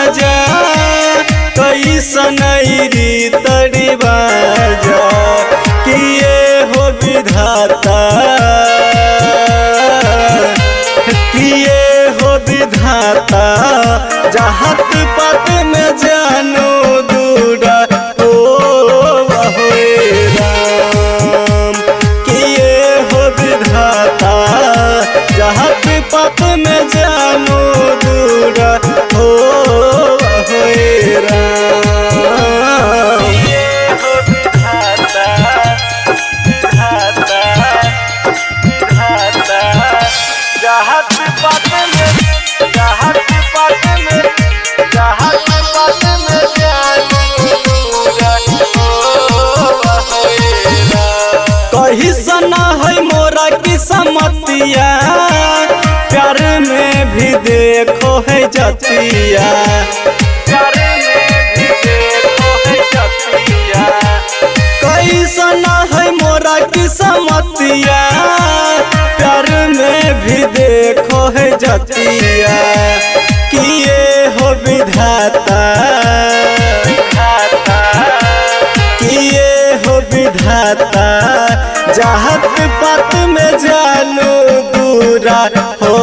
माजा कैसन रीत रिवाजा किए हो विधाता किए हो विधाता जहात पत में जानो दूरा ओ राम किए हो विधाता जहात पत में जानो दूरा हो राम किए हो विधाता विधाता विधाता जहात पत में कही सना है मोरा की समतिया प्यार में भी देखो है जतिया प्यार में भी देखो है जतिया कही सना है मोरा की समतिया प्यार में भी देखो है जतिया किए हो विधाता किए हो विधाता जहात पत में जानो दूरा हो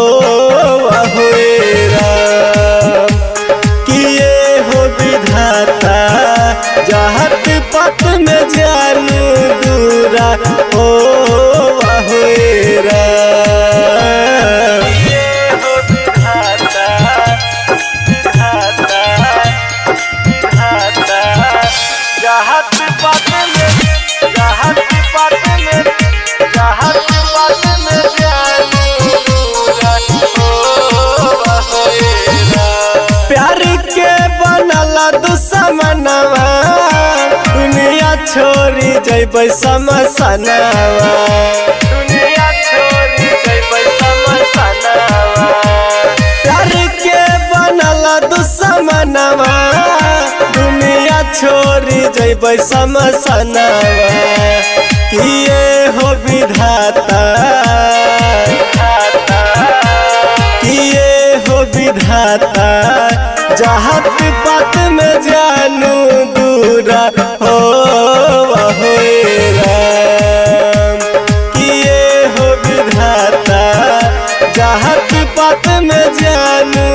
राम किए हो विधाता जहात पत में जानो दूरा हो राम किए हो विधाता विधाता विधाता जहात पत में जहात पत में प्यार के बनला दुश्मनवा दुनिया छोड़ी जैबै समसनवा दुनिया छोड़ी जैबै समसनवा प्यार के बनला दुश्मनवा दुनिया छोड़ी जैबै समसनवा किए हो विधाता किए हो विधाता जहात पत में जानो दूरा हो राम किए हो विधाता जहात पत में जानो